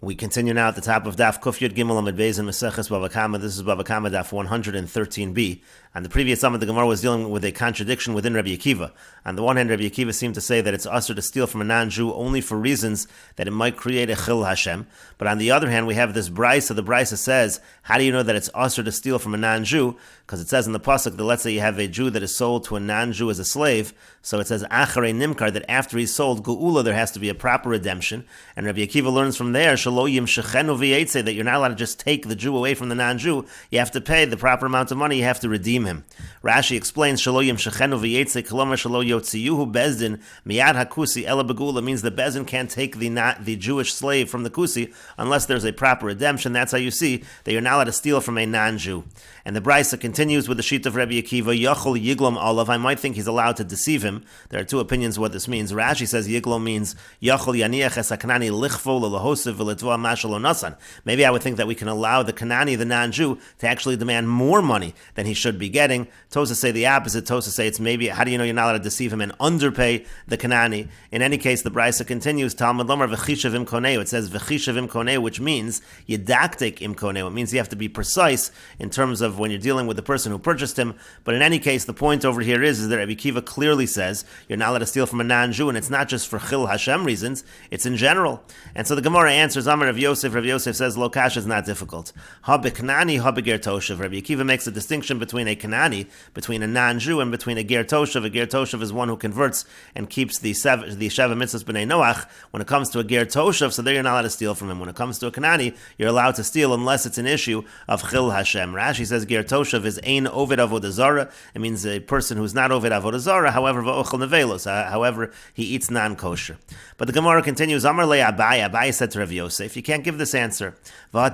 We continue now at the top of Daf Yud Gimel Amud Beis in Meseches Bava Kamma. This is Bava Kamma Daf 113b. And the previous Amud, the Gemara was dealing with a contradiction within Rabbi Akiva. On the one hand, Rabbi Akiva seemed to say that it's usher to steal from a non-Jew only for reasons that it might create a chil Hashem. But on the other hand, we have this brisa. The brisa says, how do you know that it's usher to steal from a non-Jew? Because it says in the pasuk that let's say you have a Jew that is sold to a non-Jew as a slave. So it says acharei nimkar, that after he's sold geula, there has to be a proper redemption. And Rabbi Akiva learns from there that you're not allowed to just take the Jew away from the non-Jew. You have to pay the proper amount of money. You have to redeem him. Rashi explains shaloyim shechenu v'yetze kolomar shalo yotziyuhu bezdin miyad hakusi ela begula, means the bezdin can't take the Jewish slave from the kusi unless there's a proper redemption. That's how you see that you're not allowed to steal from a non-Jew. And the brisa continues with the sheet of Rabbi Akiva, Yachol Yiglom Olav. I might think he's allowed to deceive him. There are two opinions what this means. Rashi says Yiglom means Yachol Yaniach es HaKanani lichvo lelahosiv v'letvoa mashalo nasan. Maybe I would think that we can allow the Kanani, the non-Jew, to actually demand more money than he should be getting. Tosa say the opposite. Tosa say it's maybe, how do you know you're not allowed to deceive him and underpay the Kanani? In any case, the brisa continues, Talmud Lomar v'chishav im koneu. It says v'chishav im koneu, which means yedaktik im koneu. It means you have to be precise in terms of when you're dealing with the person who purchased him. But in any case, the point over here is that Rabbi Akiva clearly says you're not allowed to steal from a non-Jew, and it's not just for chil Hashem reasons, it's in general. And so the Gemara answers, Amar Rav Yosef. Rav Yosef says, Lo kasha is not difficult. Ha b'knani, ha b'ger toshav. Rabbi Akiva makes a distinction between a Kanani, between a non-Jew, and between a ger toshav. A ger toshav is one who converts and keeps the Sheva mitzvahs b'nei Noach. When it comes to a ger toshav, so there you're not allowed to steal from him. When it comes to a Kanani, you're allowed to steal unless it's an issue of chil Hashem. Rashi says ger toshav is ein oved avodah zara. It means a person who's not oved avodah zara, however, v'ochel nevelos, however, he eats non-kosher. But the Gemara continues, Amar le Abai. Abai said to Rav Yosef, you can't give this answer. Because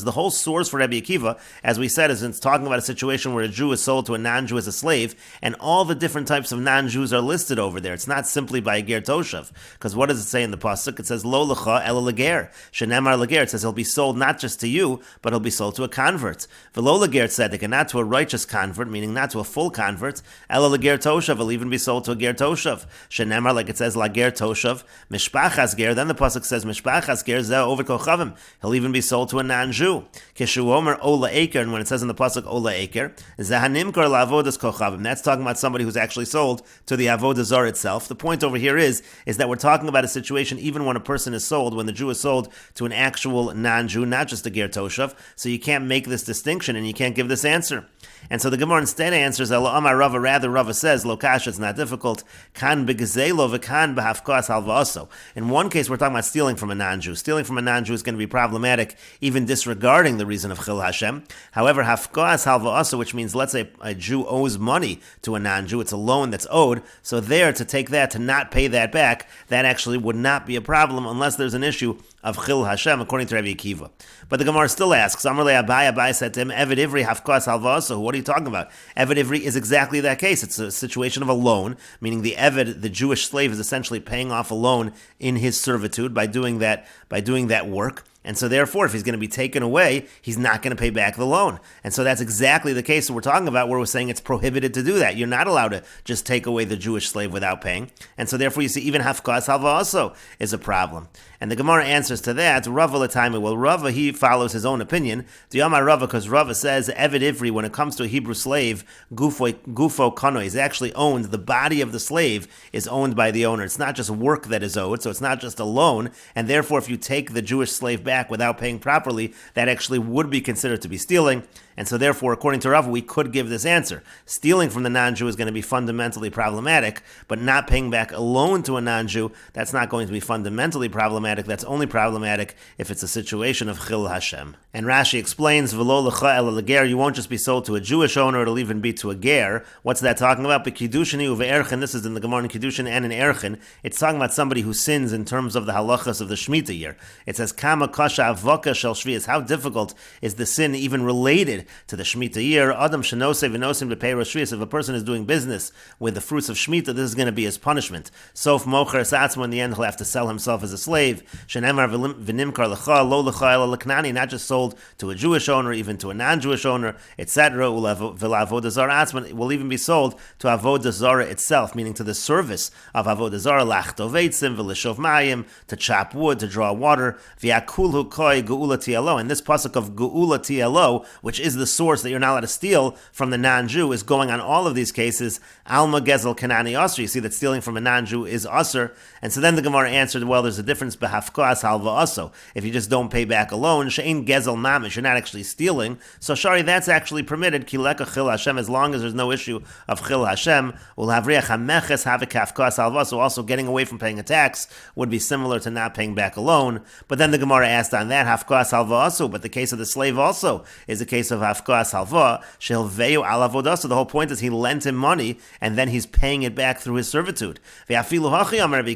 the whole source for Rabbi Akiva, as we said, is it's talking about a situation where a Jew is sold to a non-Jew as a slave, and all the different types of non-Jews are listed over there. It's not simply by a ger toshav. Because what does it say in the pasuk? It says, Lo lecha ela leger. Shenemar leger. It says he'll be sold not just to you, but he'll be sold to a convert. V'lo leger tzedek, and not to a righteous convert, meaning not to a full convert. Ela leger toshav, will even be sold to a ger toshav. Shenemar, like it says, lager toshav, mishpachas ger. Then the pasuk says, mishpachas ger zeh over kochavim. He'll even be sold to a non-Jew. Kishu omer ola aker, and when it says in the pasuk ola aker, zahanimkar lavodas kochavim. That's talking about somebody who's actually sold to the avodah zar itself. The point over here is that we're talking about a situation even when a person is sold, when the Jew is sold to an actual non-Jew, not just a ger toshav. So you can't make this distinction and you can't give this answer. And so the Gemara instead answers, Amar Rava, rather Rava says, Lo kasha, it's not difficult. Kan begzelo v'kan behafkas halvaso. In one case, we're talking about stealing from a non-Jew. Stealing from a non-Jew is going to be problematic, even disregarding the reason of chil Hashem. However, hafkas halvaso, which means, let's say a Jew owes money to a non-Jew, it's a loan that's owed, so there, to take that, to not pay that back, that actually would not be a problem unless there's an issue of chil Hashem, according to Rabbi Akiva. But the Gemara still asks, Amar le Abai said to him, Eved Ivri hafkas halvaso. What are you talking about? Eved Ivri is exactly that case. It's a situation of a loan, meaning the Eved, the Jewish slave, is essentially paying off a loan in his servitude by doing that work. And so therefore, if he's going to be taken away, he's not going to pay back the loan. And so that's exactly the case that we're talking about, where we're saying it's prohibited to do that. You're not allowed to just take away the Jewish slave without paying. And so therefore, you see, even hafkas halva also is a problem. And the Gemara answers to that, Rava l'taimi. Well, Rava, he follows his own opinion. Diyamar Rava, because Rava says, Eved Ivri, when it comes to a Hebrew slave, gufo kano, is actually owned, the body of the slave is owned by the owner. It's not just work that is owed, so it's not just a loan. And therefore, if you take the Jewish slave back without paying properly, that actually would be considered to be stealing. And so therefore, according to Rava, we could give this answer. Stealing from the non-Jew is going to be fundamentally problematic, but not paying back a loan to a non-Jew, that's not going to be fundamentally problematic. That's only problematic if it's a situation of chil Hashem. And Rashi explains, V'lo lecha ela leger, you won't just be sold to a Jewish owner, it'll even be to a ger. What's that talking about? B'kidushini uve'erchen, this is in the Gemara in Kiddushin and in Erchen. It's talking about somebody who sins in terms of the halachas of the Shemitah year. It says, Kamma kasha avoka shel shvius. How difficult is the sin even related to the Shemitah year? Adam shenose v'nosim b'pei rosh shvius. If a person is doing business with the fruits of Shemitah, this is going to be his punishment. Sof mocher satzma, in the end he'll have to sell himself as a slave. Shenemar v'nimkar l'cha lo l'cha ela l'knani, not just sold to a Jewish owner, even to a non-Jewish owner, etc. V'la'avodah zara atzma, it will even be sold to avodah zara itself, meaning to the service of avodah zara, lachto veitzim v'lishov mayim, to chop wood, to draw water. V'yakulhu koi geula tlo, and this pasuk of geula tlo, which is the source that you're not allowed to steal from the non-Jew, is going on all of these cases. Alma gezel kanani asr. You see that stealing from a non-Jew is asr, and so then the Gemara answered, well, there's a difference behafkas halva aso. If you just don't pay back a loan, she'ein gezel mamish, you're not actually stealing. So shari, that's actually permitted. Kileka chil Hashem, as long as there's no issue of chil Hashem. Ulhavriach hameches have kafkas halva. So also getting away from paying a tax would be similar to not paying back a loan. But then the Gemara asked on that hafkas halva also. But the case of the slave also is a case of hafkas halva. She'ilveyu al avodah. So the whole point is he lent him money and then he's paying it back through his servitude. And still Rabbi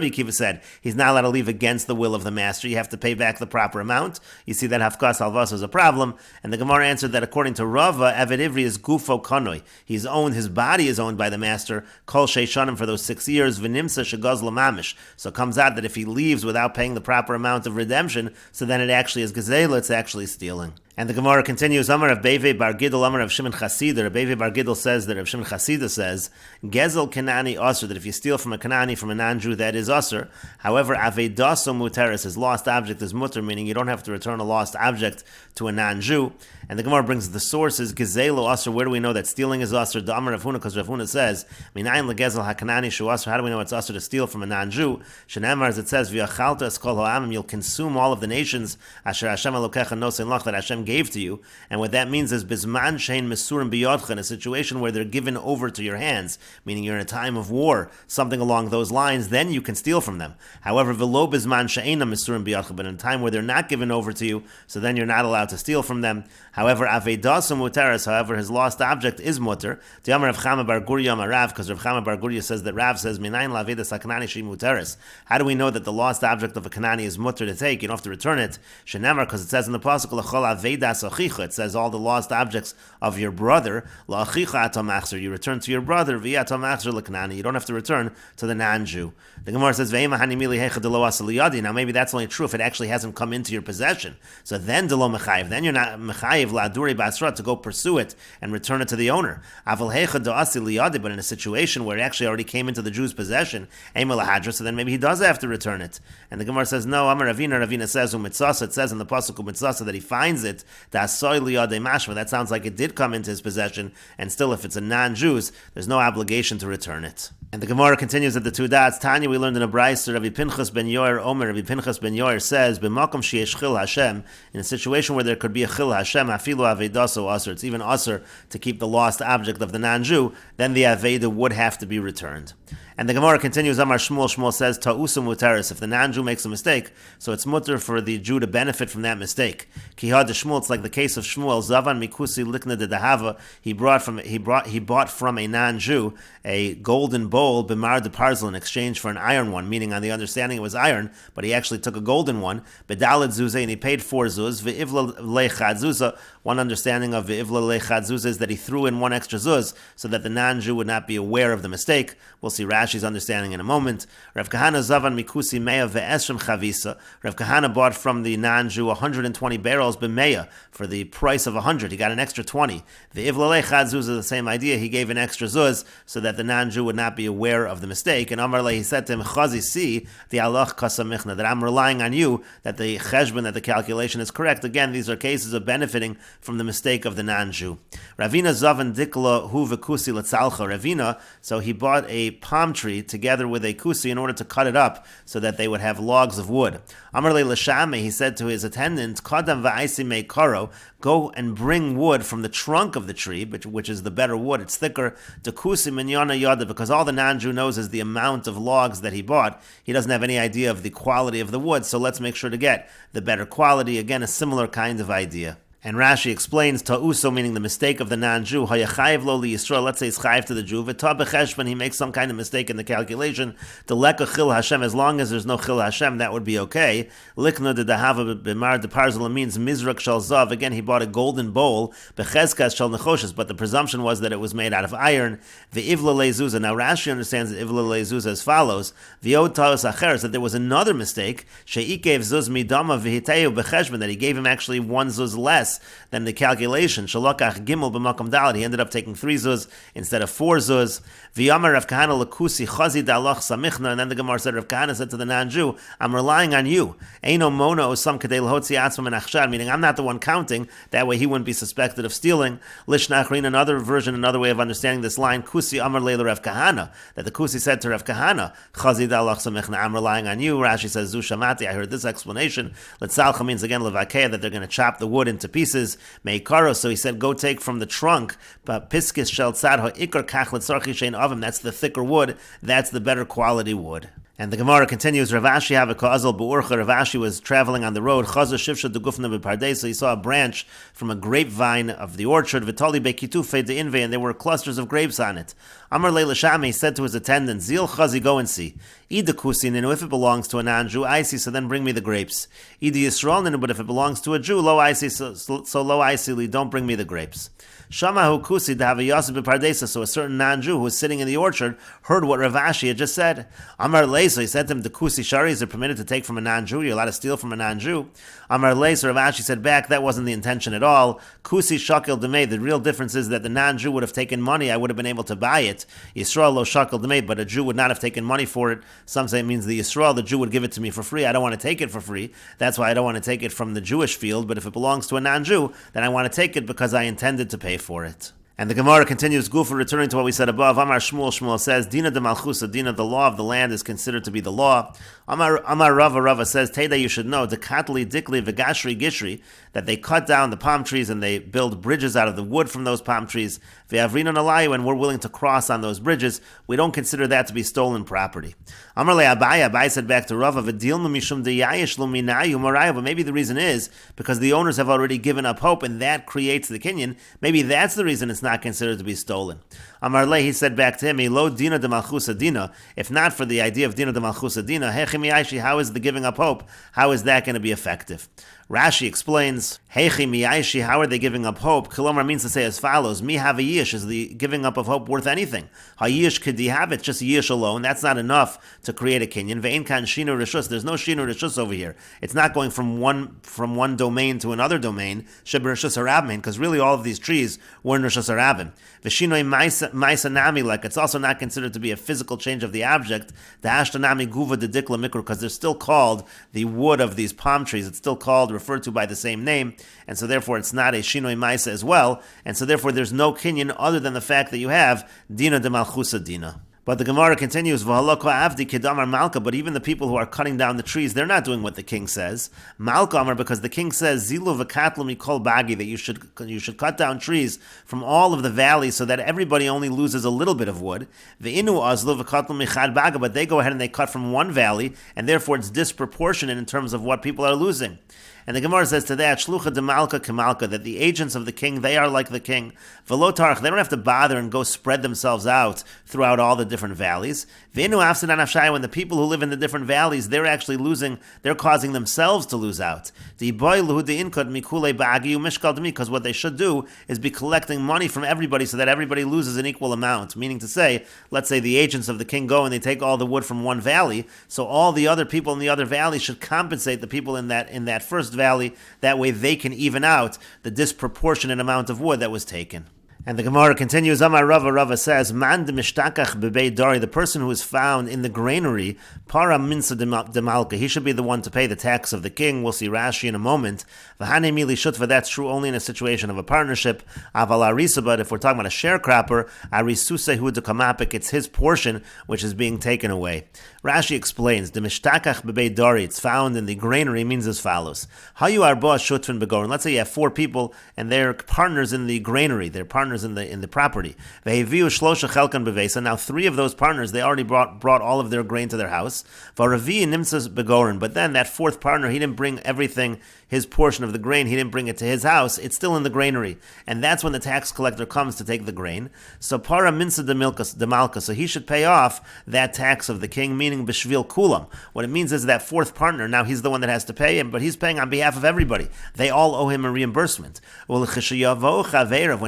Akiva said he's not allowed to leave against the will of the master. You have to pay back the proper amount. You see that hafkas halvas is a problem. And the Gemara answered that according to Rava, Eved Ivri is gufo kanoi. His body is owned by the master, kol sheishanim, for those 6 years, v'nimsa shegaz lamamish. So it comes out that if he leaves without paying the proper amount of redemption, so then it actually is gezela, it's actually stealing. And the Gemara continues, Amar of Beve Bar Gidol, Amar of Shimon Chasida. Beve Bar Gidol says that Rav Shimon Chasida says, Gezel Kanani Asr, that if you steal from a Kanani, from a non-Jew, that is Asr. However, Avedaso Muteris, his lost object is Mutter, meaning you don't have to return a lost object to a non-Jew. And the Gemara brings the sources, Gezelo Asr. Where do we know that stealing is Asr? The Amar of Huna, because Rav Huna says, Minayin Legezel HaKanani Shu Asr. How do we know it's Asr to steal from a non-Jew? Shenamar, as it says, V'yachalta Eskol Ha'amim, you'll consume all of the nations, Asher Hashem Elokecha Nosein Lach, that Hashem gave to you. And what that means is Bizman Shein Mesurim Biyodcha, in a situation where they're given over to your hands, meaning you're in a time of war, something along those lines, then you can steal from them. However, Velo Bizman Sheina Mesurim Biyodcha, but in a time where they're not given over to you, so then you're not allowed to steal from them. However, Avedasum Muteris, however, his lost object is Mutter. The Amar of Kamma Bar Gurya Amar Rav, because Rav Kamma Bar Gurya says that Rav says, Minayin Lavedas HaKanani Shi Muteris. How do we know that the lost object of a Kanani is Mutter to take? You don't have to return it. Shenamar, because it says in the Pasuk, L'chol Avedas Achicha, it says all the lost objects of your brother, La'achicha atam achzer, you return to your brother, V'yatam achzer l'Kanani, you don't have to return to the non-Jew. The Gemara says, Ve'ema hanimili hecha delo asaliyadi. Now maybe that's only true if it actually hasn't come into your possession. So then delo mechayiv, then you're not mechayiv la'aduri basra, to go pursue it and return it to the owner. Aval hecha do asiliyadi, but in a situation where it actually already came into the Jew's possession, ema lahadra, so then maybe he does have to return it. And the Gemara says, no, Amar Ravina says, umitzasa, it says in the pasuk umitzasa that he finds it, da'asoy liyadei mashma. That sounds like it did come into his possession, and still if it's a non-Jews, there's no obligation to return it. And the Gemara continues at the two dots. Tanya, we learned in a brayso, Rabbi Pinchas ben Yoir Omer, Rabbi Pinchas ben Yoir says, b'makom sheyesh chil Hashem, in a situation where there could be a chil Hashem, afilu avedaso aser, it's even aser to keep the lost object of the non-Jew, then the aveda would have to be returned. And the Gemara continues, Amar Shmuel, Shmuel says, Ta'usa muteris, if the non-Jew makes a mistake, so it's mutter for the Jew to benefit from that mistake. Kihad de Shmuel, it's like the case of Shmuel, Zavan mikusi likna de dahava, he bought from a non-Jew a golden bowl, bimar de parzel, in exchange for an iron one, meaning on the understanding it was iron, but he actually took a golden one, bedalad zuzah, and he paid 4 zuz, ve'ivla lechad zuzah. One understanding of ve'ivla lechad zuzah is that he threw in 1 extra zuz, so that the non-Jew would not be aware of the mistake. We'll see Rashi's understanding in a moment. Rav Kahana Zavan Mikusi Meya ve'esrim chavisa. Rav Kahana bought from the non-Jew 120 barrels b'meya for the price of 100. He got an extra 20. The Ivlalei Chad Zuz is the same idea. He gave an extra zuz so that the non-Jew would not be aware of the mistake. And Amar he said to him, Chazi si the alach kasamichna, that I'm relying on you that the cheshbon, that the calculation is correct. Again, these are cases of benefiting from the mistake of the non-Jew. Ravina Zavan Dikla hu v'kusi letzalcha. Ravina, so he bought a palm tree together with a kusi in order to cut it up so that they would have logs of wood. Amar le l'shame, he said to his attendant, Kadam va'aisi me karo, go and bring wood from the trunk of the tree, which is the better wood, it's thicker, to kusi minyana yada, because all the non-Jew knows is the amount of logs that he bought. He doesn't have any idea of the quality of the wood, so let's make sure to get the better quality. Again, a similar kind of idea. And Rashi explains, ta'uso, meaning the mistake of the non-Jew, hayachayev lo li Yisrael, let's say it's chayev to the Jew, v'ta b'cheshbon, he makes some kind of mistake in the calculation, deleka chil Hashem, as long as there's no chil Hashem, that would be okay. Likno de dahava b'mar de parzala means mizrak shal zav, again he bought a golden bowl, b'chezkas shal nechoshes, but the presumption was that it was made out of iron, v'ivla le'zuzah. Now Rashi understands the ivla le'zuzah as follows, v'yod ta'os acheres, that there was another mistake, she'ikev zuz midama v'hiteyu b'cheshbon, that he gave him actually one zuz less than the calculation. Shalokach gimel b'makam daled. He ended up taking 3 zuz instead of 4 zuz. V'yamar Rav Kahana lekusi chazi dalach samichna. And then the Gemara said, Rav Kahana said to the non-Jew, I'm relying on you. Eino mona osam kadei l'hotzi atzma min achshad. Meaning, I'm not the one counting. That way, he wouldn't be suspected of stealing. Lishnachrin, another version, another way of understanding this line, kusi amar leila Rav Kahana. That the kusi said to Rav Kahana, chazi dalach samichna. I'm relying on you. Rashi says, zu shamati. I heard this explanation. Letzalcha means again levakeya, that they're going to chop the wood into pieces. Meikaro, so he said, go take from the trunk, but piskis shel tzad ha'ikar kach letzarchi shein avim, that's the thicker wood, that's the better quality wood. And the Gemara continues, Rav Ashi have a ka'azal bu'urcha. Rav Ashi was traveling on the road, chaza shivsha degufna b'pardei, so he saw a branch from a grapevine of the orchard, v'tali be'kitufe de'inve, and there were clusters of grapes on it. Amar leila shami, he said to his attendant, zil chazi, go and see. Ida kusin, and if it belongs to a non-Jew, I see, so then bring me the grapes. Ida Yisrael, but if it belongs to a Jew, lo I see, so lo I see, don't bring me the grapes. Shamahu kusi dahava b'pardesa. So a certain non-Jew who was sitting in the orchard heard what Rav Ashi had just said. Amar lei, so he said to him, the kusi shari, is it permitted to take from a non-Jew? You're allowed to steal from a non-Jew. Amar lei, so Rav Ashi said back, that wasn't the intention at all. Kusi shakel demei, the real difference is that the non-Jew would have taken money, I would have been able to buy it. Yisrael lo shakel demei, but a Jew would not have taken money for it. Some say it means the Yisrael, the Jew would give it to me for free. I don't want to take it for free. That's why I don't want to take it from the Jewish field, but if it belongs to a non-Jew, then I want to take it because I intended to pay for it. And the Gemara continues, Gufa, returning to what we said above. Amar Shmuel, Shmuel says, Dina de Malchusa, Dina, the law of the land is considered to be the law. Amar Rava, Rava says, Teda, you should know, the Katli, Dikli, Vegashri, Gishri, that they cut down the palm trees and they build bridges out of the wood from those palm trees. Ve'avrina nalayu, and we're willing to cross on those bridges. We don't consider that to be stolen property. Amar le Abai, Abai said back to Rava, V'dilma mishum deyayish lo minayu marayu, but maybe the reason is because the owners have already given up hope and that creates the kinyan. Maybe that's the reason it's not considered to be stolen. Amar le, he said back to him, Lo dina de malchusa dina, if not for the idea of dina de malchusa dina, hechim yayishi, how is the giving up hope, how is that going to be effective? Rashi explains, Heichi miyayishi, how are they giving up hope? Kilomar means to say as follows, Mi have a yish, is the giving up of hope worth anything? Hayish kedi have it, just a yish alone, that's not enough to create a kinyan. Ve'in kan shinu rishus, there's no shinu rishus over here. It's not going from one domain to another domain, sheb rishus harabim, because really all of these trees were in rishus harabim. V'shinoi maisa nami, like it's also not considered to be a physical change of the object, the ashtanami guva de dikla mikro, because they're still called the wood of these palm trees, it's still called, referred to by the same name, and so therefore it's not a shinoi maisa as well, and so therefore there's no kinyan other than the fact that you have dina de malchusa dina. But the Gemara continues, V'halakha avdi kedamar malka, but even the people who are cutting down the trees, they're not doing what the king says. Malka amar, because the king says, Zilu v'katlu mikol bagi, that you should cut down trees from all of the valleys so that everybody only loses a little bit of wood. Ve'inu azlu v'katlu michad baga, but they go ahead and they cut from one valley, and therefore it's disproportionate in terms of what people are losing. And the Gemara says to that, Shlucha de Malka Kemalka, that the agents of the king, they are like the king. Velo Tarach, they don't have to bother and go spread themselves out throughout all the different valleys. Venu Afsadan Afshai, when the people who live in the different valleys, they're actually losing, they're causing themselves to lose out. Because what they should do is be collecting money from everybody so that everybody loses an equal amount. Meaning to say, let's say the agents of the king go and they take all the wood from one valley, so all the other people in the other valley should compensate the people in that first valley. That way they can even out the disproportionate amount of wood that was taken. And the Gemara continues, Amar Rava, Rava says, Man de mishtakach bebei dari, the person who is found in the granary, para minsa de malka, he should be the one to pay the tax of the king. We'll see Rashi in a moment. V'hane mili shutva, that's true only in a situation of a partnership. Aval arisa, but if we're talking about a sharecropper, arisusehu de kamapik, it's his portion which is being taken away. Rashi explains, the mishtakach bebei dari, it's found in the granary, means as follows. Hayu arba shutfin begorin, let's say you have 4 people and they're partners in the granary, they're partners partners in the property. Now 3 of those partners, they already brought all of their grain to their house. But then that 4th partner, he didn't bring everything, his portion of the grain, he didn't bring it to his house. It's still in the granary. And that's when the tax collector comes to take the grain. So para minsa de malka, so he should pay off that tax of the king, meaning b'shvil kulam. What it means is that 4th partner, now he's the one that has to pay him, but he's paying on behalf of everybody. They all owe him a reimbursement. When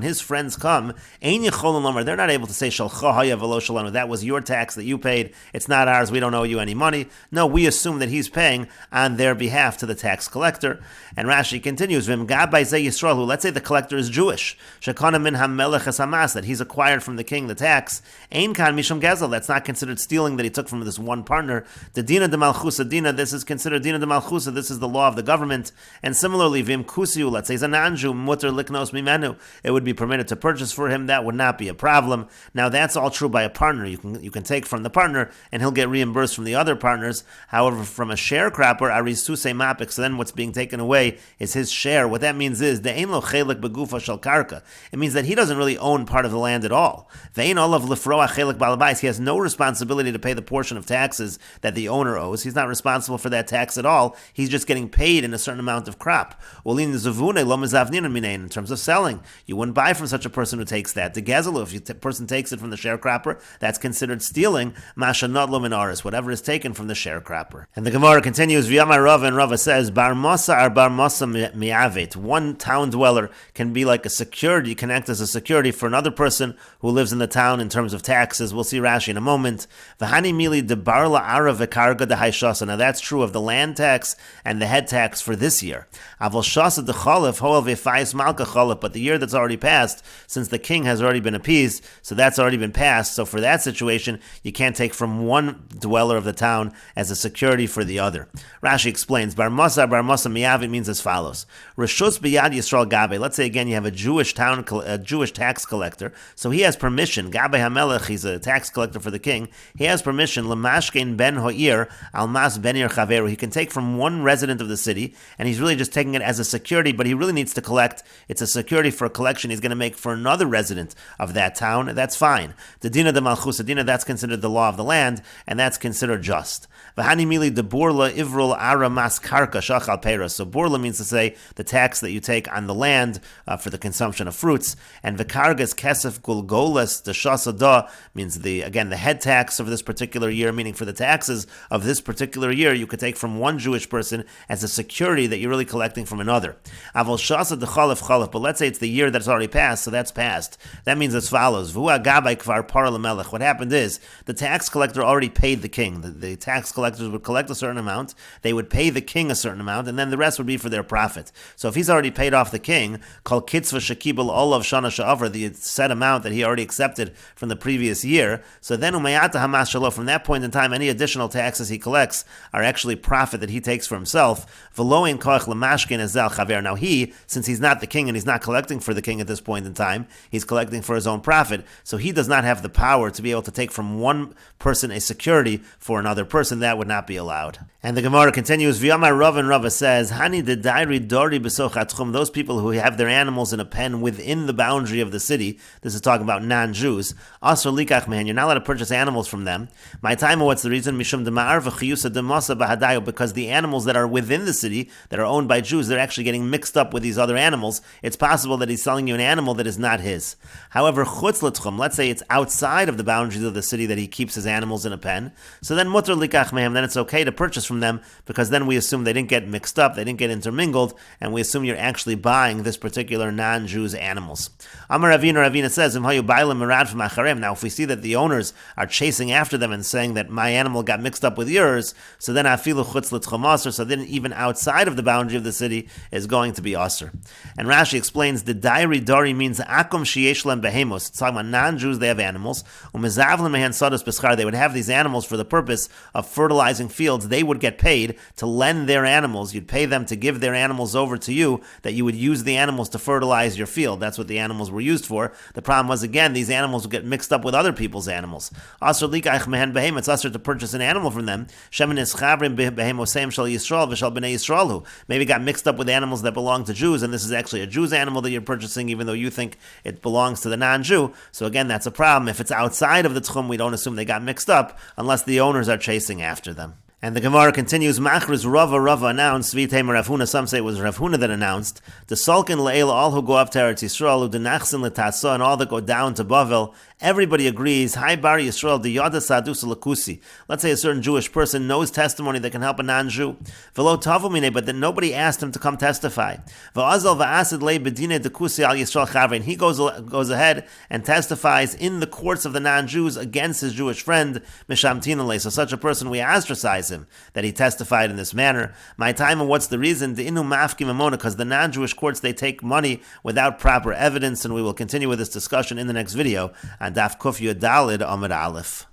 his friends come, they're not able to say, that was your tax that you paid, it's not ours, we don't owe you any money. No, we assume that he's paying on their behalf to the tax collector. And Rashi continues, let's say the collector is Jewish, that he's acquired from the king the tax, that's not considered stealing that he took from this one partner. The dina de malchusa dina, this is considered dina de malchusa, this is the law of the government. And similarly, vim kusiu, let's say he's a non-Jew, mutter liknos mimenu, it would be permitted to purchase for him, that would not be a problem. Now that's all true by a partner. You can take from the partner and he'll get reimbursed from the other partners. However, from a sharecropper, arisuse mapik, so then what's being taken away is his share. What that means is the ein lo chelik begufa shel karka. It means that he doesn't really own part of the land at all. Ve'ein olav lifroa chelik balabais. He has no responsibility to pay the portion of taxes that the owner owes. He's not responsible for that tax at all. He's just getting paid in a certain amount of crop. In terms of selling, you wouldn't buy from such a person who takes that. The gezelu, if a person takes it from the sharecropper, that's considered stealing. Masha not lo min aris, whatever is taken from the sharecropper. And the Gemara continues, V'yamar Rava, and Rava says, Bar Masa ar Bar Masa mi'avet. One town dweller can be like a security, connect as a security for another person who lives in the town in terms of taxes. We'll see Rashi in a moment. V'hani mili de bar la'ara v'karga de haishasa. Now that's true of the land tax and the head tax for this year. Avol shasa de cholif hoel v'fayis malka cholif. But the year that's already passed, since the king has already been appeased, so that's already been passed. So for that situation, you can't take from one dweller of the town as a security for the other. Rashi explains, Bar Masa miyavit means as follows. Rishus b'yad Yisrael gabe. Let's say again you have a Jewish tax collector, so he has permission. Gabe hamelech, he's a tax collector for the king. He has permission. Lemashkein ben ho'ir almas benir chaveru. He can take from one resident of the city, and he's really just taking it as a security, but he really needs to collect. It's a security for a collection he's going to make for another resident of that town. That's fine. The dina de malchus, dina, that's considered the law of the land, and that's considered just. V'hani mili de burla ivrul ara mas karka shachal peiros. So burla means to say the tax that you take on the land for the consumption of fruits, and v'kargas kesef gulgolas de shasada means the head tax of this particular year, meaning for the taxes of this particular year, you could take from one Jewish person as a security that you're really collecting from another. Avol shasa de chalif chalif, but let's say it's the year that's already passed, so that's passed. That means as follows: V'hu agabay kvar par lemelech. What happened is the tax collector already paid the king. The tax collectors would collect a certain amount, they would pay the king a certain amount, and then the rest would be for their profit. So if he's already paid off the king, kol kitzva shekibel olav shana sha'avra, the set amount that he already accepted from the previous year. So then umayata hamas shalo, from that point in time, any additional taxes he collects are actually profit that he takes for himself. V'loin koach lemashkin ezel chaver. Now he, since he's not the king and he's not collecting for the king at this point in time, he's collecting for his own profit, so he does not have the power to be able to take from one person a security for another person. That would not be allowed. And the Gemara continues, V'yamar Rava, and Rava says, Hani de dairi dori b'sochatchum, those people who have their animals in a pen within the boundary of the city, this is talking about non-Jews, asur likach mehen, you're not allowed to purchase animals from them. My time, what's the reason? Mishum dema'ar v'chiyusa demasa b'hadayo, because the animals that are within the city, that are owned by Jews, they're actually getting mixed up with these other animals. It's possible that he's selling you an animal that is not his. However, chutz l'tchum, let's say it's outside of the boundaries of the city that he keeps his animals in a pen, so then mutter likach mehem, then it's okay to purchase from them, because then we assume they didn't get mixed up, they didn't get intermingled, and we assume you're actually buying this particular non-Jews animals. Amar Ravina says, now if we see that the owners are chasing after them and saying that my animal got mixed up with yours, so then afilu chutz l'tchum aser, so then even outside of the boundary of the city is going to be aser. And Rashi explains, the dairi dori means akum sheyesh lem behemos. It's talking about non-Jews, they have animals. Umezavlim mehen sadas b'schar, they would have these animals for the purpose of fertilizing fields. They would get paid to lend their animals. You'd pay them to give their animals over to you, that you would use the animals to fertilize your field. That's what the animals were used for. The problem was, again, these animals would get mixed up with other people's animals. Asur likach mehen behem, it's asur to purchase an animal from them. Shemin eschavrim behemoseim shel Yisrael v'shel b'nei Yisraelu. Maybe got mixed up with animals that belong to Jews, and this is actually a Jew's animal that you're purchasing, even though you think it belongs to the non-Jew. So again, that's a problem. If it's outside of the tchum, we don't assume they got mixed up unless the owners are chasing after them. And the Gemara continues, Machriz Rava announced, Vitayim Rav Huna, some say it was Rav Huna that announced, the Sulkin Le'el, all who go up to Eretz Yisrael, U'denachsin L'Tasa, and all that go down to Bavel, everybody agrees, Hi Bar Yisrael, the Yada Sadus Lakusi. Let's say a certain Jewish person knows testimony that can help a non-Jew. V'lo Tavumine, but then nobody asked him to come testify. V'azal v'asid le bedine dekusi al Yisrael Chavrein. He goes ahead and testifies in the courts of the non-Jews against his Jewish friend, Mishamtin Le. So such a person, we ostracize him that he testified in this manner. My time, and what's the reason? The inu mafki mamona, because the non-Jewish courts, they take money without proper evidence, and we will continue with this discussion in the next video on Daf Kuf Yud Dalid Amud Aleph.